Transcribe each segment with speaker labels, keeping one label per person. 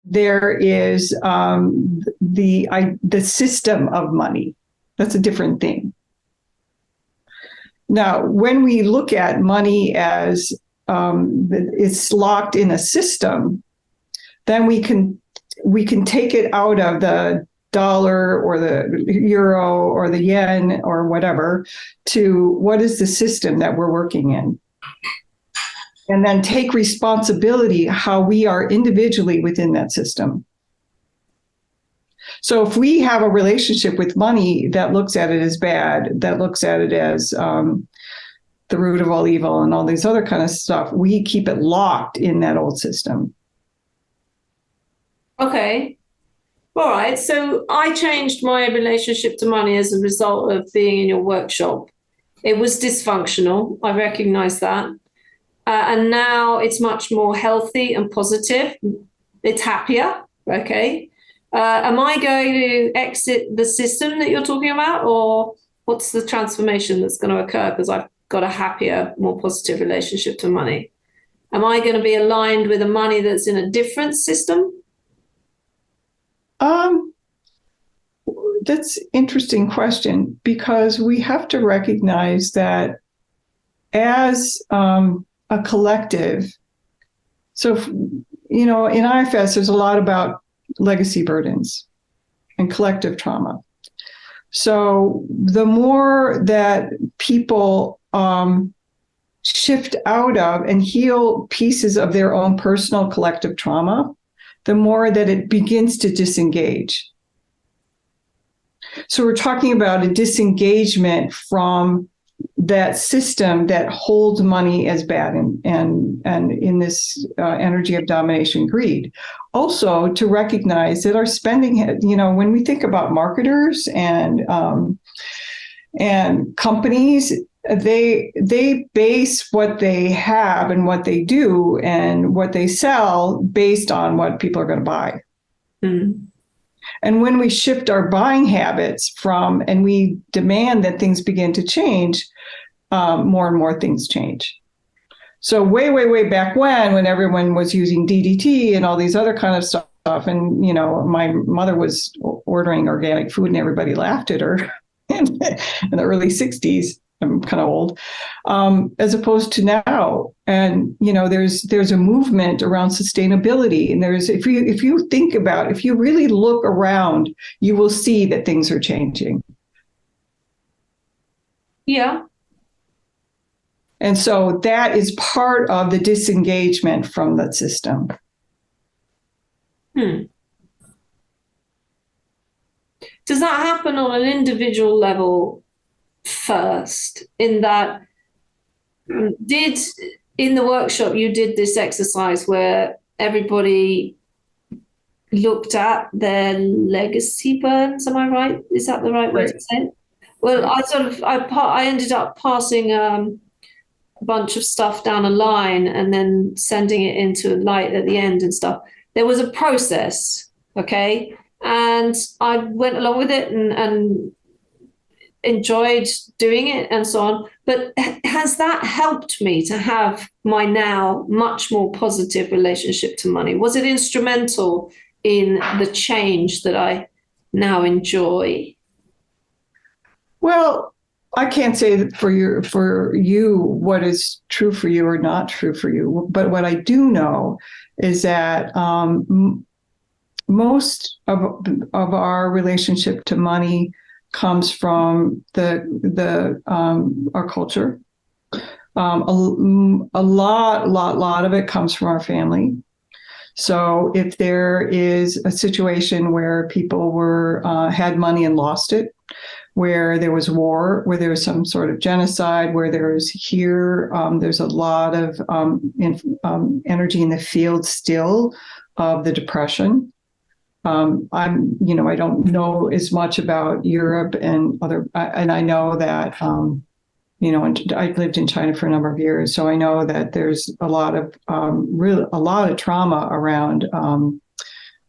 Speaker 1: there is the system of money. That's a different thing. Now, when we look at money as it's locked in a system, then we can take it out of the dollar or the euro or the yen or whatever to what is the system that we're working in. And then take responsibility how we are individually within that system. So if we have a relationship with money that looks at it as bad, that looks at it as the root of all evil and all these other kind of stuff, we keep it locked in that old system.
Speaker 2: Okay. All right. So I changed my relationship to money as a result of being in your workshop. It was dysfunctional. I recognize that. And now it's much more healthy and positive. It's happier. Okay. Am I going to exit the system that you're talking about, or what's the transformation that's going to occur because I've got a happier, more positive relationship to money? Am I going to be aligned with the money that's in a different system?
Speaker 1: That's an interesting question, because we have to recognize that as a collective, so, in IFS, there's a lot about legacy burdens and collective trauma. So the more that people shift out of and heal pieces of their own personal collective trauma, the more that it begins to disengage. So we're talking about a disengagement from that system that holds money as bad and in this energy of domination, greed. Also to recognize that our spending, when we think about marketers and companies, they base what they have and what they do and what they sell based on what people are going to buy. Mm. And when we shift our buying habits and we demand that things begin to change, more and more things change. So way, way, way back when everyone was using DDT and all these other kind of stuff, and, my mother was ordering organic food and everybody laughed at her in the early 60s. I'm kind of old, as opposed to now. And, there's a movement around sustainability. And if you really look around, you will see that things are changing.
Speaker 2: Yeah.
Speaker 1: And so that is part of the disengagement from that system.
Speaker 2: Does that happen on an individual level first, in that in the workshop you did this exercise where everybody looked at their legacy burdens? Am I right? Is that the right way to say it? Well, I ended up passing a bunch of stuff down a line and then sending it into light at the end and stuff. There was a process, okay? And I went along with it and enjoyed doing it and so on. But has that helped me to have my now much more positive relationship to money? Was it instrumental in the change that I now enjoy?
Speaker 1: Well, I can't say that for you what is true for you or not true for you. But what I do know is that most of our relationship to money comes from our culture. A lot of it comes from our family. So if there is a situation where people had money and lost it, where there was war, where there was some sort of genocide, where there's a lot of energy in the field still of the Depression. I don't know as much about Europe and I know that, I lived in China for a number of years, so I know that there's a lot of trauma around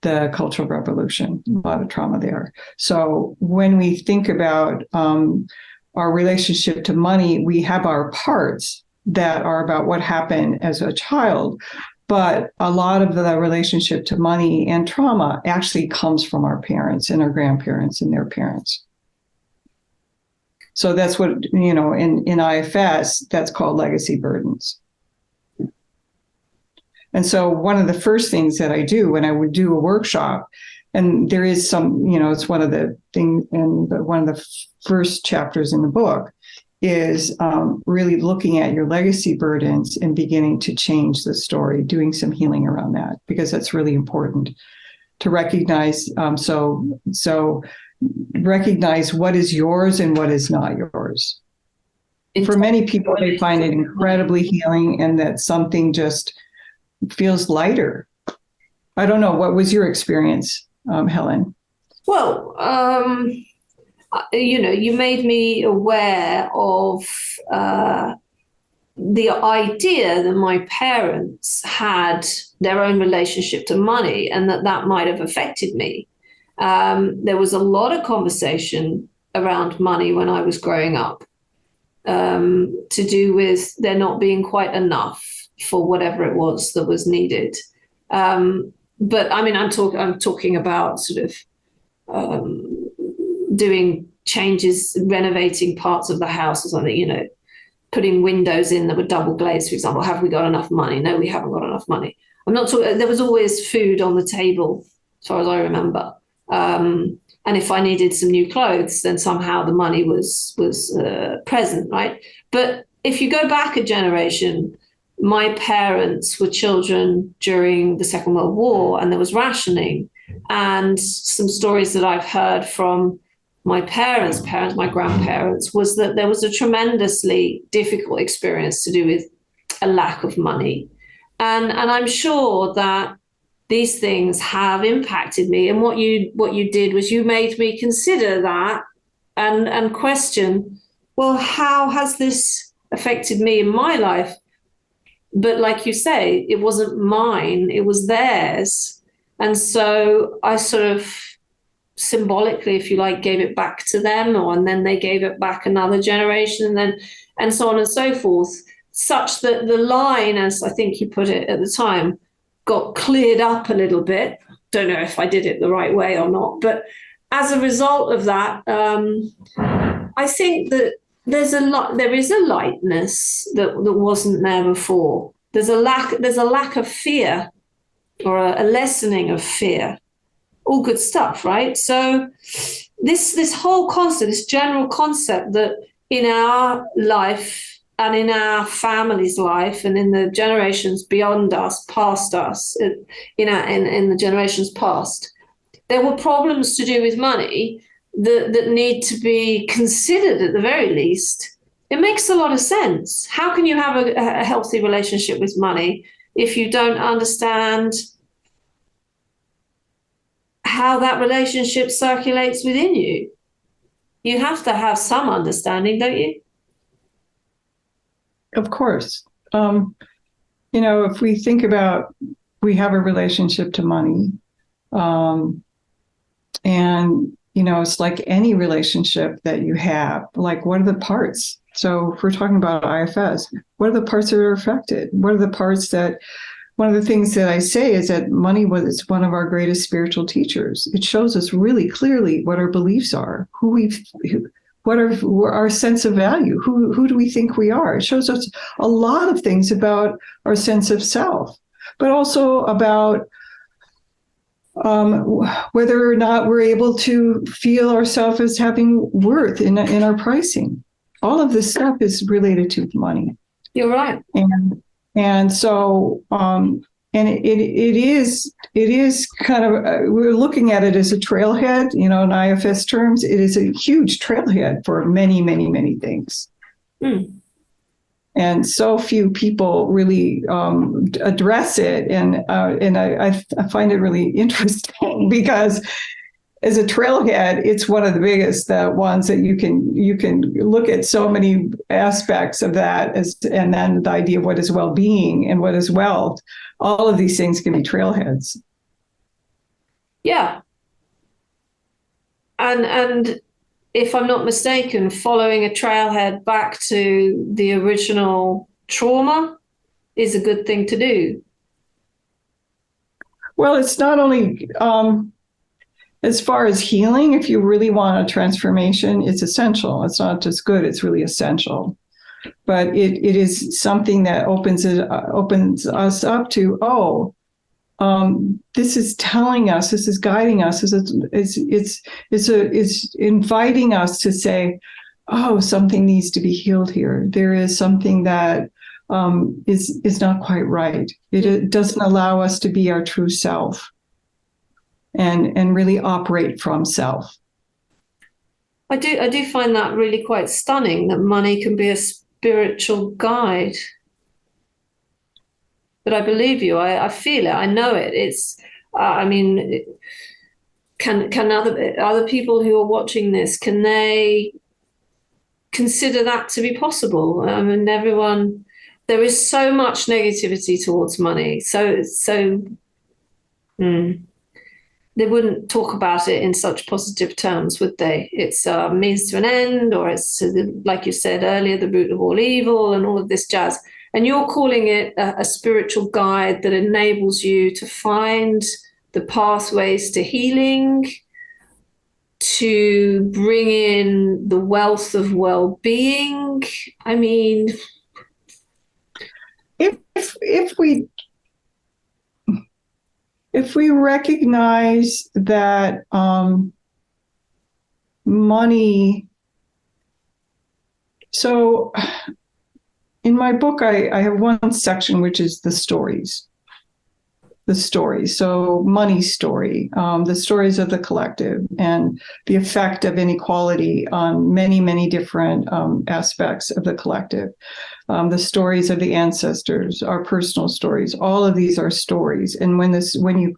Speaker 1: the Cultural Revolution, a lot of trauma there. So when we think about our relationship to money, we have our parts that are about what happened as a child. But a lot of the relationship to money and trauma actually comes from our parents and our grandparents and their parents. So that's what, in IFS, that's called legacy burdens. And so one of the first things that I do when I would do a workshop, and there is some, it's one of the things, and one of the first chapters in the book is really looking at your legacy burdens and beginning to change the story, doing some healing around that, because that's really important to recognize. So recognize what is yours and what is not yours. For many people, they find it incredibly healing, and that something just feels lighter. I don't know. What was your experience, Helen?
Speaker 2: Well, you made me aware of the idea that my parents had their own relationship to money, and that might have affected me. There was a lot of conversation around money when I was growing up, to do with there not being quite enough for whatever it was that was needed. But I mean, I'm talking about sort of doing changes, renovating parts of the house or something, putting windows in that were double glazed, for example. Have we got enough money? No, we haven't got enough money. I'm not talking, there was always food on the table, as far as I remember. And if I needed some new clothes, then somehow the money was present, right? But if you go back a generation, my parents were children during the Second World War, and there was rationing. And some stories that I've heard from my parents, my grandparents, was that there was a tremendously difficult experience to do with a lack of money. And I'm sure that these things have impacted me. And what you did was you made me consider that and question, well, how has this affected me in my life? But like you say, it wasn't mine, it was theirs. And so I sort of symbolically, if you like, gave it back to them, and then they gave it back another generation, and so on and so forth, such that the line, as I think you put it at the time, got cleared up a little bit. Don't know if I did it the right way or not, but as a result of that, I think that there is a lightness that wasn't there before. There's a lack of fear, or a lessening of fear. All good stuff, right? So this whole concept, this general concept that in our life and in our family's life and in the generations beyond us, past us, in the generations past, there were problems to do with money that need to be considered at the very least. It makes a lot of sense. How can you have a healthy relationship with money if you don't understand how that relationship circulates within you? You have to have some understanding, don't you?
Speaker 1: Of course. If we think about, we have a relationship to money, and it's like any relationship that you have, like, what are the parts? So if we're talking about IFS, what are the parts that are affected? What are the parts that, one of the things that I say is that money was one of our greatest spiritual teachers. It shows us really clearly what our beliefs are, what are our sense of value, who do we think we are. It shows us a lot of things about our sense of self, but also about whether or not we're able to feel ourselves as having worth in our pricing. All of this stuff is related to money.
Speaker 2: You're right.
Speaker 1: And so, and it is kind of, we're looking at it as a trailhead, in IFS terms. It is a huge trailhead for many, many, many things. Mm. And so few people really address it, and I find it really interesting, because as a trailhead, it's one of the biggest ones that you can look at so many aspects of that, and then the idea of what is well-being and what is wealth. All of these things can be trailheads.
Speaker 2: Yeah, and if I'm not mistaken, following a trailhead back to the original trauma is a good thing to do.
Speaker 1: Well, it's not only as far as healing. If you really want a transformation, it's essential. It's not just good; it's really essential. But it is something that opens us up to, this is telling us, this is guiding us, it's inviting us to say, oh, something needs to be healed here. There is something that is not quite right. It doesn't allow us to be our true self and really operate from self.
Speaker 2: I do find that really quite stunning, that money can be a spiritual guide. But I believe you. I feel it. I know it. It's. I mean, can other people who are watching this, can they consider that to be possible? I mean, everyone. There is so much negativity towards money. They wouldn't talk about it in such positive terms, would they? It's a means to an end, or it's, like you said earlier, the root of all evil and all of this jazz. And you're calling it a spiritual guide that enables you to find the pathways to healing, to bring in the wealth of well-being. I mean,
Speaker 1: if we recognize that money, so in my book, I have one section which is the stories. So money story, the stories of the collective and the effect of inequality on many, many different aspects of the collective. The stories of the ancestors, our personal stories, all of these are stories. And when you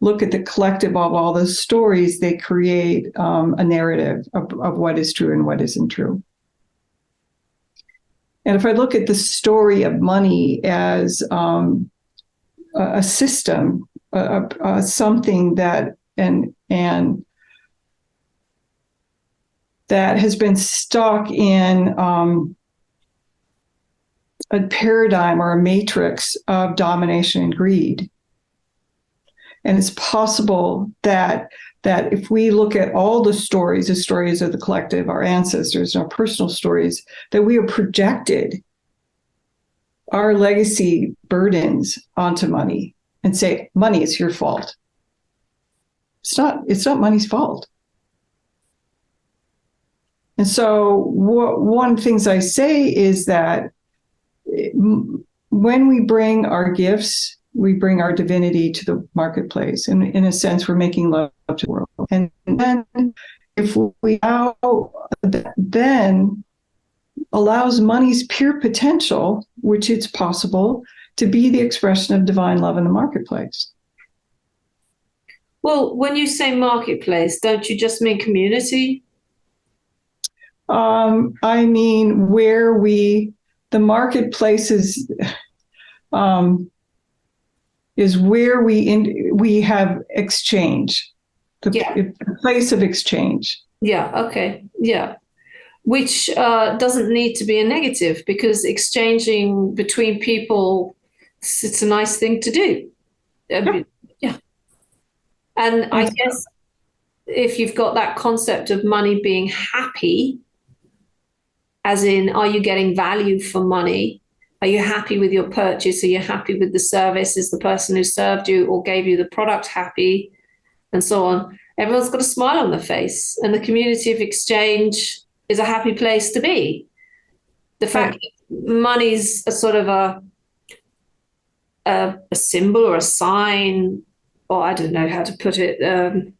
Speaker 1: look at the collective of all those stories, they create a narrative of what is true and what isn't true. And if I look at the story of money as a system, something that and that has been stuck in a paradigm or a matrix of domination and greed. And it's possible that if we look at all the stories of the collective, our ancestors, and our personal stories, that we are projected our legacy burdens onto money and say, money is your fault. It's not money's fault. And so one of the things I say is that when we bring our gifts, we bring our divinity to the marketplace. And in a sense, we're making love to the world. And then if we then allows money's pure potential, which it's possible, to be the expression of divine love in the marketplace.
Speaker 2: Well, when you say marketplace, don't you just mean community?
Speaker 1: I mean, the marketplace is where we have exchange, the place of exchange.
Speaker 2: Yeah, okay, yeah. Which doesn't need to be a negative, because exchanging between people, it's a nice thing to do. Yeah. And I guess if you've got that concept of money being happy, as in, are you getting value for money? Are you happy with your purchase? Are you happy with the service? Is the person who served you or gave you the product happy? And so on. Everyone's got a smile on their face, and the community of exchange is a happy place to be. The fact that money's a sort of a symbol or a sign, or I don't know how to put it, the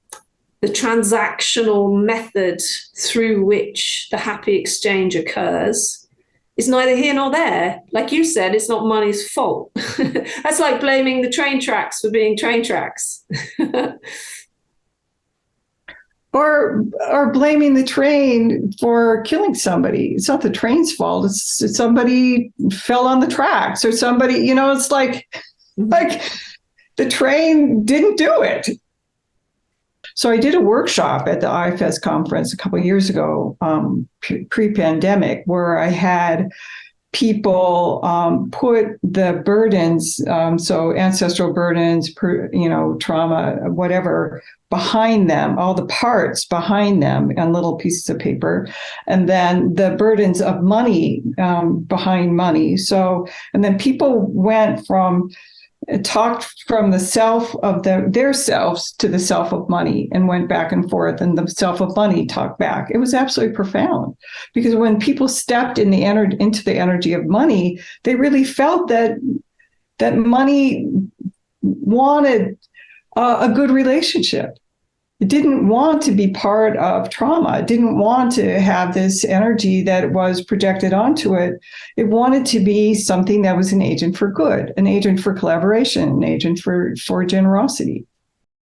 Speaker 2: transactional method through which the happy exchange occurs is neither here nor there. Like you said, it's not money's fault. That's like blaming the train tracks for being train tracks.
Speaker 1: Or blaming the train for killing somebody. It's not the train's fault. It's somebody fell on the tracks, or somebody, it's like the train didn't do it. So I did a workshop at the IFS conference a couple of years ago, pre-pandemic, where I had people put the burdens, so ancestral burdens, trauma, whatever, behind them, all the parts behind them on little pieces of paper, and then the burdens of money behind money. So, and then people talked from the self of their selves to the self of money and went back and forth, and the self of money talked back. It was absolutely profound, because when people stepped into the energy of money, they really felt that money wanted a good relationship. It didn't want to be part of trauma. It didn't want to have this energy that was projected onto it. It wanted to be something that was an agent for good, an agent for collaboration, an agent for generosity.